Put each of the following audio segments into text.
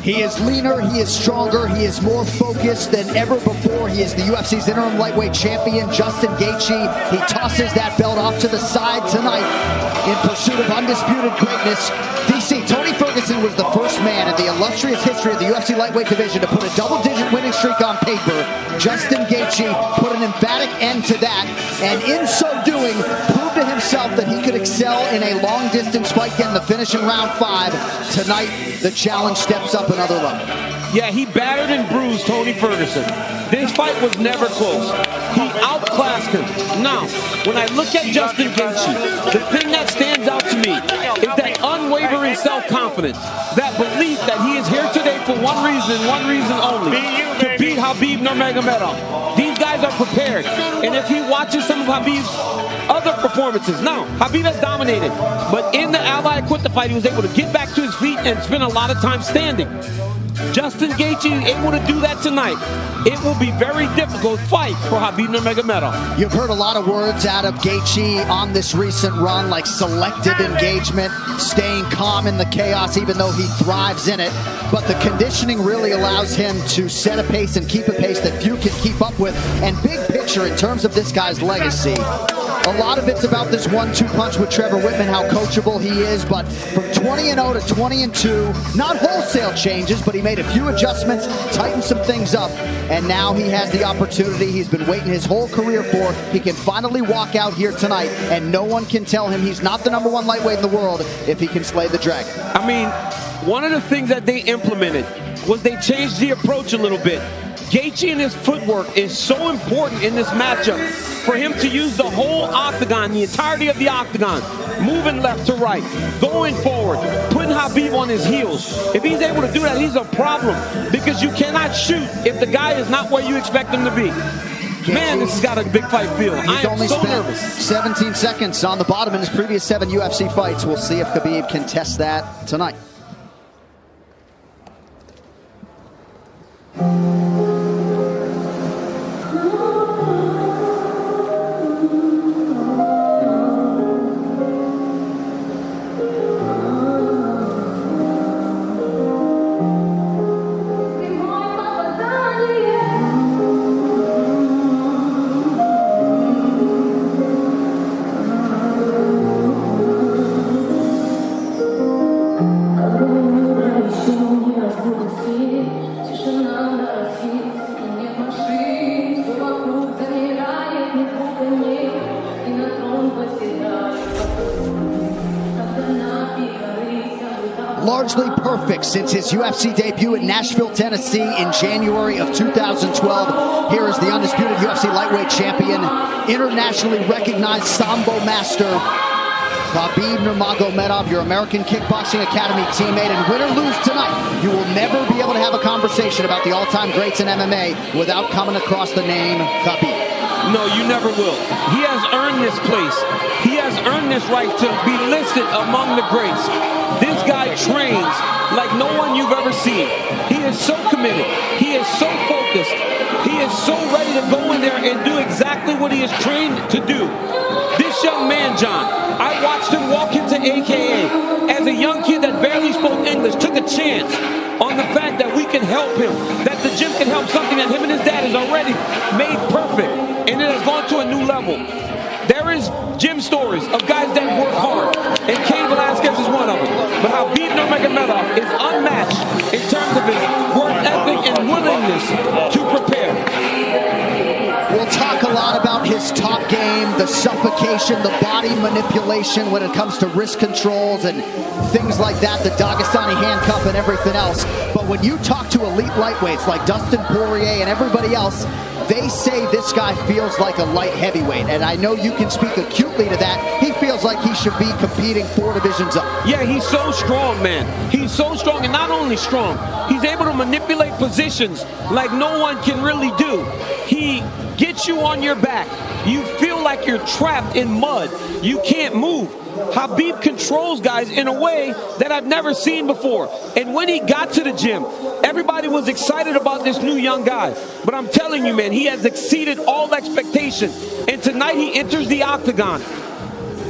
He is leaner, he is stronger, he is more focused than ever before. He is the UFC's interim lightweight champion, Justin Gaethje. He tosses that belt off to the side tonight in pursuit of undisputed greatness. DC, Tony Ferguson was the first man in the illustrious history of the UFC lightweight division to put a double-digit winning streak on paper. Justin Gaethje put an emphatic end to that, and in so doing, proved to himself that he could excel in a long-distance fight, getting the finish in round 5. Tonight, the challenge steps up another level. Yeah, he battered and bruised Tony Ferguson. This fight was never close. He outclassed him. Now, when I look at Justin Gaethje, the thing that stands out to me is that unwavering self-confidence, that belief that he is here today for one reason only, to beat Khabib Nurmagomedov. These guys are prepared, and if he watches some of Khabib's other performances, now, Khabib has dominated, but in the Ally I Quit the fight, he was able to get back to his feet and spend a lot of time standing. Justin Gaethje able to do that tonight. It will be very difficult fight for Khabib Nurmagomedov. You've heard a lot of words out of Gaethje on this recent run, like selective engagement, staying calm in the chaos even though he thrives in it. But the conditioning really allows him to set a pace and keep a pace that few can keep up with. And big picture in terms of this guy's legacy, a lot of it's about this 1-2 punch with Trevor Whitman, how coachable he is. But from 20-0 to 20-2, not wholesale changes, but he made a few adjustments, tightened some things up, and now he has the opportunity he's been waiting his whole career for. He can finally walk out here tonight, and no one can tell him he's not the #1 lightweight in the world if he can slay the dragon. I mean, one of the things that they implemented was they changed the approach a little bit. Gaethje and his footwork is so important in this matchup. For him to use the whole octagon, the entirety of the octagon, moving left to right, going forward, putting Khabib on his heels. If he's able to do that, he's a problem, because you cannot shoot if the guy is not where you expect him to be. Man, this has got a big fight feel. I am so nervous. 17 seconds on the bottom in his previous 7 UFC fights. We'll see if Khabib can test that tonight. Largely perfect since his UFC debut in Nashville, Tennessee in January of 2012. Here is the undisputed UFC lightweight champion, internationally recognized Sambo master, Khabib Nurmagomedov, your American Kickboxing Academy teammate. And win or lose tonight, you will never be able to have a conversation about the all-time greats in MMA without coming across the name Khabib. No, you never will. He has earned this place. He has earned this right to be listed among the greats. This guy trains like no one you've ever seen. He is so committed. He is so focused. He is so ready to go in there and do exactly what he is trained to do. This young man, John, I watched him walk into AKA as a young kid that barely spoke English, took a chance on the fact that we can help him, that the gym can help something that him and his dad has already made perfect, and it has gone to a new level. There is gym stories of guys that work hard, and Cain Velasquez is one of them. But Khabib Nurmagomedov is unmatched in terms of his work ethic and willingness to prepare. We'll talk a lot about his top game, the suffocation, the body manipulation when it comes to wrist controls and things like that, the Dagestani handcuff and everything else. But when you talk to elite lightweights like Dustin Poirier and everybody else, they say this guy feels like a light heavyweight. And I know you can speak acutely to that. He feels like he should be competing 4 divisions up. Yeah, he's so strong, man. He's so strong, and not only strong, he's able to manipulate positions like no one can really do. He gets you on your back. You feel like you're trapped in mud. You can't move. Khabib controls guys in a way that I've never seen before. And when he got to the gym, everybody was excited about this new young guy. But I'm telling you, man, he has exceeded all expectation. And tonight he enters the octagon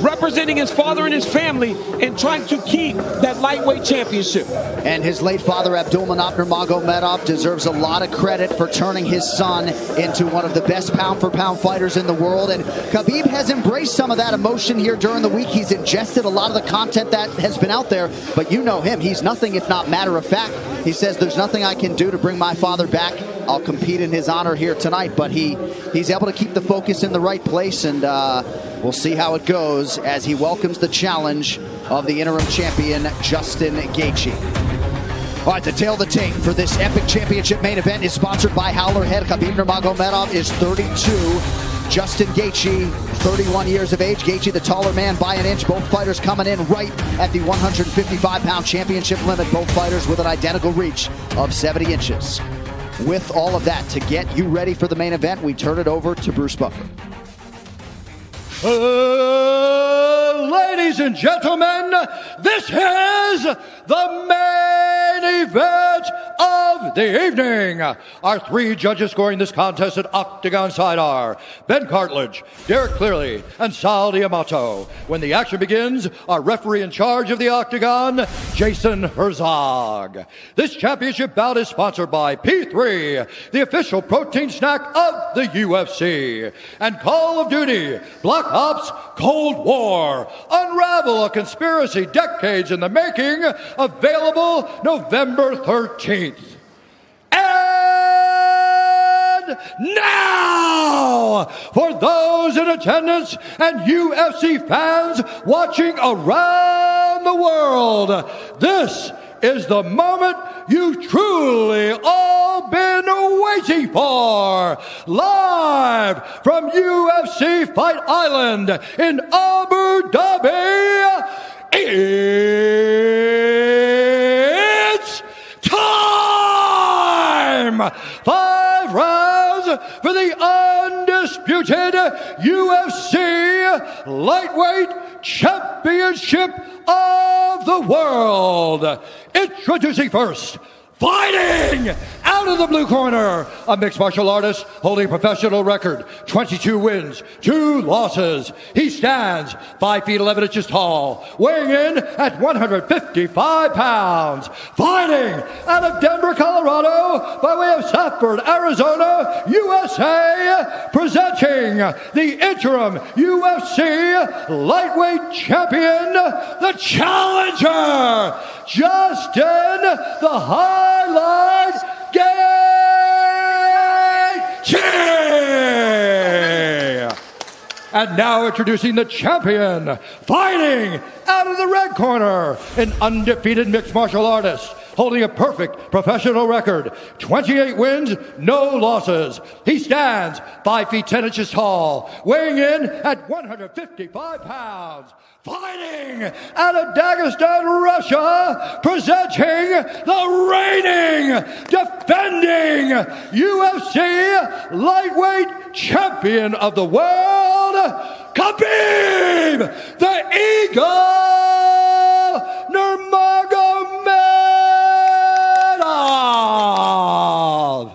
representing his father and his family and trying to keep that lightweight championship. And his late father, Khabib Nurmagomedov, deserves a lot of credit for turning his son into one of the best pound-for-pound fighters in the world. And Khabib has embraced some of that emotion here during the week. He's ingested a lot of the content that has been out there. But you know him. He's nothing if not matter of fact. He says, there's nothing I can do to bring my father back. I'll compete in his honor here tonight. But he's able to keep the focus in the right place. And we'll see how it goes as he welcomes the challenge of the interim champion, Justin Gaethje. All right, the tail of the tape for this epic championship main event is sponsored by Howler Head. Khabib Nurmagomedov is 32. Justin Gaethje, 31 years of age. Gaethje, the taller man by an inch. Both fighters coming in right at the 155-pound championship limit. Both fighters with an identical reach of 70 inches. With all of that, to get you ready for the main event, we turn it over to Bruce Buffer. Ladies and gentlemen, this is the main event of the evening. Our three judges scoring this contest at Octagon side are Ben Cartledge, Derek Clearly, and Sal D'Amato. When the action begins, our referee in charge of the Octagon, Jason Herzog. This championship bout is sponsored by P3, the official protein snack of the UFC, and Call of Duty, Black Ops Cold War. Unravel a conspiracy decades in the making. Available November 13th. And now, for those in attendance and UFC fans watching around the world, this is the moment you've truly all been waiting for. Live from UFC Fight Island in Abu Dhabi, it's time! 5 rounds for the undisputed UFC Lightweight Championship of the world. Introducing first, fighting out of the blue corner, a mixed martial artist holding a professional record, 22 wins, 2 losses. He stands 5 feet 11 inches tall, weighing in at 155 pounds. Fighting out of Denver, Colorado, by way of Safford, Arizona, USA, presenting the interim UFC lightweight champion, the challenger, Justin the Highlight Gaethje! And now introducing the champion, fighting out of the red corner, an undefeated mixed martial artist, holding a perfect professional record, 28 wins, no losses. He stands 5 feet 10 inches tall, weighing in at 155 pounds. Fighting out of Dagestan, Russia, presenting the reigning, defending UFC lightweight champion of the world, Khabib, the Eagle Nurmagomedov.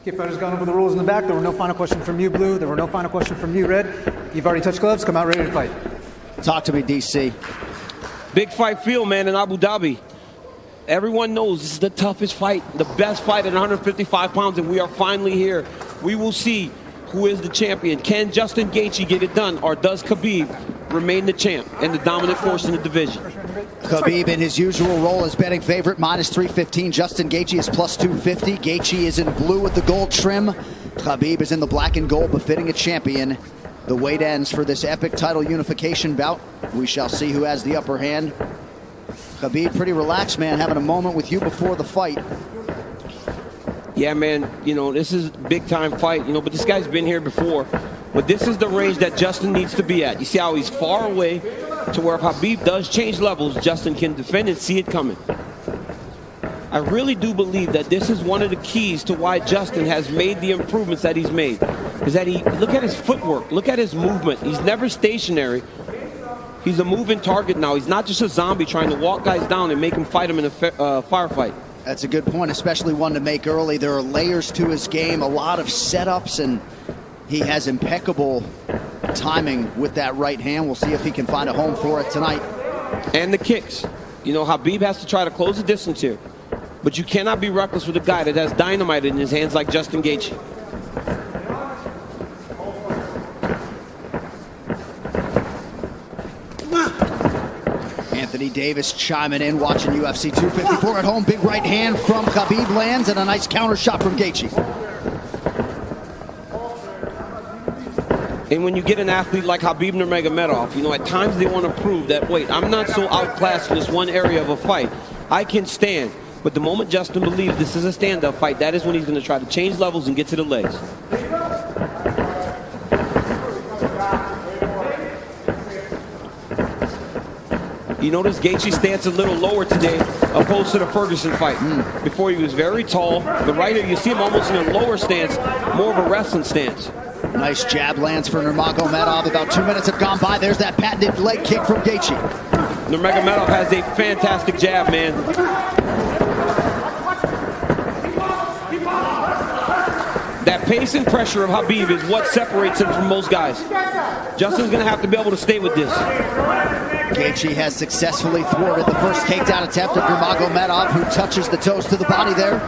Okay, fighters gone over the rules in the back. There were no final questions from you, Blue. There were no final questions from you, Red. You've already touched gloves. Come out ready to fight. Talk to me, DC. Big fight field, man, in Abu Dhabi. Everyone knows this is the toughest fight, the best fight at 155 pounds, and we are finally here. We will see who is the champion. Can Justin Gaethje get it done, or does Khabib remain the champ and the dominant force in the division? Khabib in his usual role as betting favorite, minus 315. Justin Gaethje is plus 250. Gaethje is in blue with the gold trim. Khabib is in the black and gold, befitting a champion. The wait ends for this epic title unification bout. We shall see who has the upper hand. Khabib, pretty relaxed, man, having a moment with you before the fight. Yeah, man, you know, this is a big-time fight, you know, but this guy's been here before. But this is the range that Justin needs to be at. You see how he's far away to where if Khabib does change levels, Justin can defend and see it coming. I really do believe that this is one of the keys to why Justin has made the improvements that he's made. Is that look at his footwork, look at his movement. He's never stationary. He's a moving target now. He's not just a zombie trying to walk guys down and make them fight him in a firefight. That's a good point, especially one to make early. There are layers to his game, a lot of setups, and he has impeccable timing with that right hand. We'll see if he can find a home for it tonight. And the kicks. You know, Khabib has to try to close the distance here. But you cannot be reckless with a guy that has dynamite in his hands like Justin Gaethje. Anthony Davis chiming in, watching UFC 254 at home. Big right hand from Khabib lands, and a nice counter shot from Gaethje. And when you get an athlete like Khabib Nurmagomedov, you know, at times they want to prove that, wait, I'm not so outclassed in this one area of a fight. I can stand. But the moment Justin believes this is a stand-up fight, that is when he's going to try to change levels and get to the legs. You notice Gaethje's stance a little lower today opposed to the Ferguson fight. Before he was very tall, but right here you see him almost in a lower stance, more of a wrestling stance. Nice jab lands for Nurmagomedov. About 2 minutes have gone by. There's that patented leg kick from Gaethje. Nurmagomedov has a fantastic jab, man. That pace and pressure of Khabib is what separates him from most guys. Justin's going to have to be able to stay with this. Gaethje has successfully thwarted the first takedown attempt of Nurmagomedov, who touches the toes to the body there.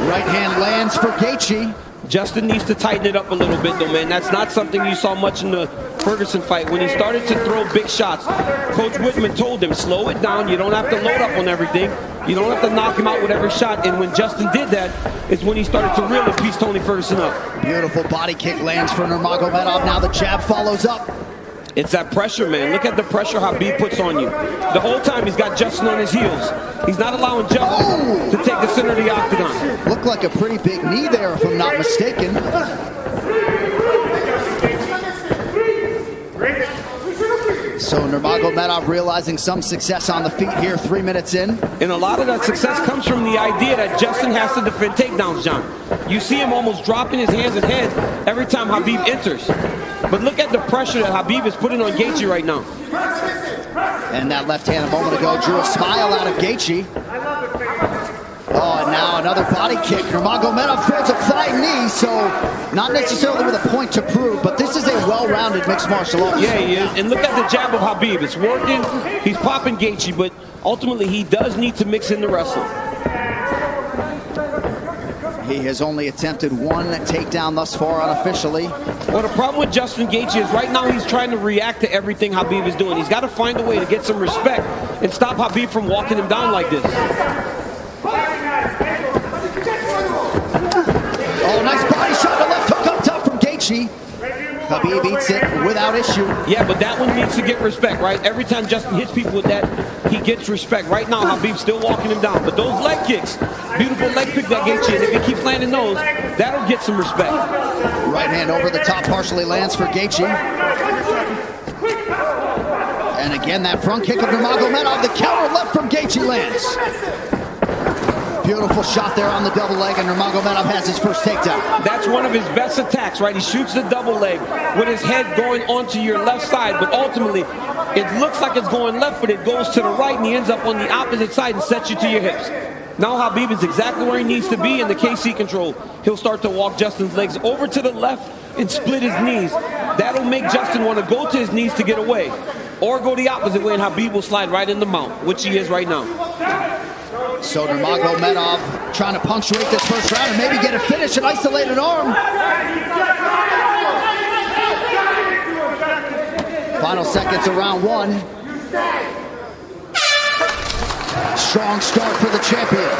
Right hand lands for Gaethje. Justin needs to tighten it up a little bit, though, man. That's not something you saw much in the Ferguson fight. When he started to throw big shots, Coach Whitman told him, slow it down. You don't have to load up on everything. You don't have to knock him out with every shot. And when Justin did that, is when he started to really piece Tony Ferguson up. Beautiful body kick lands for Nurmagomedov. Now the jab follows up. It's that pressure, man. Look at the pressure Khabib puts on you. The whole time he's got Justin on his heels. He's not allowing Justin to take the center of the octagon. Looked like a pretty big knee there, if I'm not mistaken. So Nurmagomedov realizing some success on the feet here 3 minutes in. And a lot of that success comes from the idea that Justin has to defend takedowns, John. You see him almost dropping his hands and head every time Khabib enters. But look at the pressure that Khabib is putting on Gaethje right now. And that left hand a moment ago drew a smile out of Gaethje. Oh, and now another body kick. Nurmagomedov throws a flying knee, so not necessarily with a point to prove, but this is a well-rounded mixed martial arts. Yeah, he is. And look at the jab of Khabib. It's working. He's popping Gaethje, but ultimately he does need to mix in the wrestling. He has only attempted one takedown thus far unofficially. Well, the problem with Justin Gaethje is right now he's trying to react to everything Khabib is doing. He's got to find a way to get some respect and stop Khabib from walking him down like this. Oh, nice body shot. The left hook up top from Gaethje. Khabib eats it without issue. Yeah, but that one needs to get respect, right? Every time Justin hits people with that, he gets respect. Right now, Khabib's still walking him down. But those leg kicks, beautiful leg kick that Gaethje, and if he keeps landing those, that'll get some respect. Right hand over the top partially lands for Gaethje. And again, that front kick of Nurmagomedov. The counter left from Gaethje lands. Beautiful shot there on the double leg, and Nurmagomedov has his first takedown. That's one of his best attacks, right? He shoots the double leg with his head going onto your left side, but ultimately, it looks like it's going left, but it goes to the right, and he ends up on the opposite side and sets you to your hips. Now Khabib is exactly where he needs to be in the KC control. He'll start to walk Justin's legs over to the left and split his knees. That'll make Justin want to go to his knees to get away, or go the opposite way, and Khabib will slide right in the mount, which he is right now. So Nurmagomedov trying to punctuate this first round and maybe get a finish, an isolated arm. Final seconds of round one. Strong start for the champion.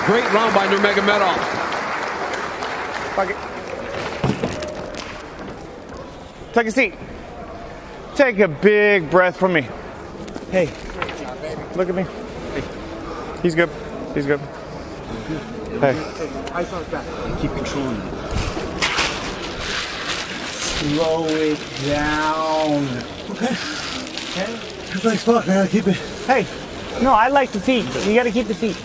Great round by Nurmagomedov. Take a seat. Take a big breath from me. Hey, look at me. He's good. He's good. Hey. Ice on his back. Keep controlling it. Slow it down. Okay. Okay. Thanks, fuck. I gotta keep it. Hey. No, I like the feet. You gotta keep the feet.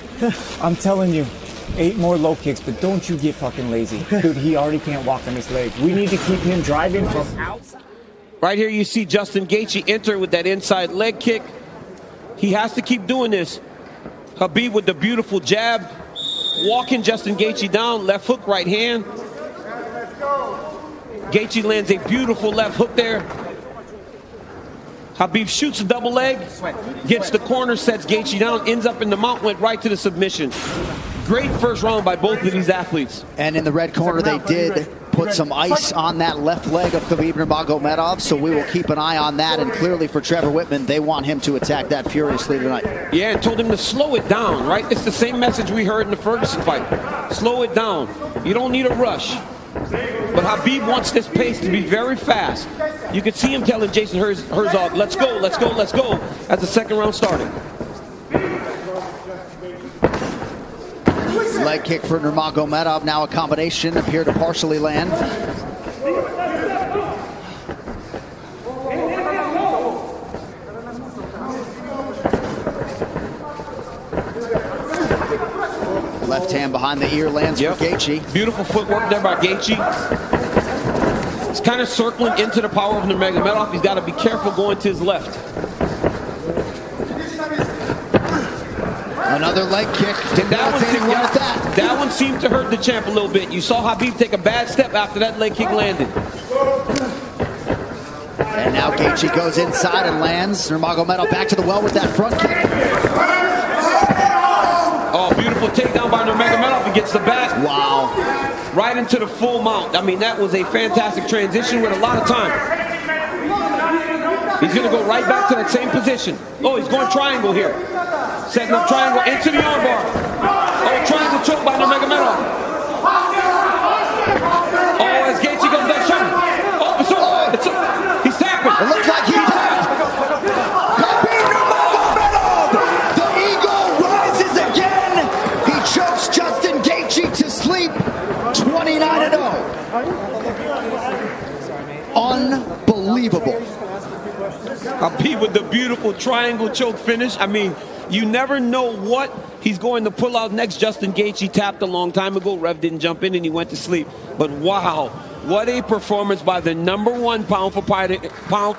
I'm telling you, 8 more low kicks, but don't you get fucking lazy. Okay. Dude, he already can't walk on his leg. We need to keep him driving from outside. Right here you see Justin Gaethje enter with that inside leg kick. He has to keep doing this. Khabib with the beautiful jab, walking Justin Gaethje down, left hook, right hand. Gaethje lands a beautiful left hook there. Khabib shoots a double leg, gets the corner, sets Gaethje down, ends up in the mount, went right to the submission. Great first round by both of these athletes. And in the red corner, they did put some ice on that left leg of Khabib Nurmagomedov, so we will keep an eye on that. And clearly for Trevor Whitman, they want him to attack that furiously tonight. Yeah, and told him to slow it down, right? It's the same message we heard in the Ferguson fight. Slow it down. You don't need a rush. But Khabib wants this pace to be very fast. You can see him telling Jason Herzog, let's go, let's go, let's go, as the second round started. Leg kick for Nurmagomedov, now a combination, appear to partially land. Left hand behind the ear lands for Gaethje. Beautiful footwork there by Gaethje. He's kind of circling into the power of Nurmagomedov. He's got to be careful going to his left. Another leg kick. That one seemed to hurt the champ a little bit. You saw Khabib take a bad step after that leg kick landed. And now Gaethje goes inside and lands. Nurmagomedov back to the well with that front kick. Oh, beautiful takedown by Nurmagomedov. He gets the back. Wow. Right into the full mount. I mean, that was a fantastic transition with a lot of time. He's going to go right back to that same position. Oh, he's going triangle here. Setting up triangle into the armbar. Oh, trying to choke by Nurmagomedov. Oh, as Gaethje goes that shot. Oh, he's tapping. It looks like he's tapped. Khabib Nurmagomedov. The eagle rises again. He chokes Justin Gaethje to sleep. 29-0. Unbelievable. Khabib with the beautiful triangle choke finish. I mean, you never know what he's going to pull out next. Justin Gaethje tapped a long time ago. Rev didn't jump in and he went to sleep. But wow, what a performance by the #1 pound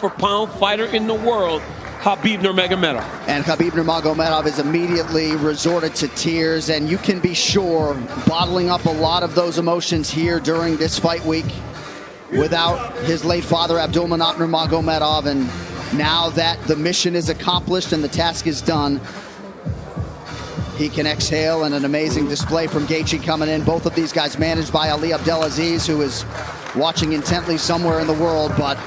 for pound fighter in the world, Khabib Nurmagomedov. And Khabib Nurmagomedov is immediately resorted to tears, and you can be sure bottling up a lot of those emotions here during this fight week without his late father Abdulmanap Nurmagomedov. And now that the mission is accomplished and the task is done, he can exhale. And an amazing display from Gaethje coming in. Both of these guys managed by Ali Abdelaziz, who is watching intently somewhere in the world, but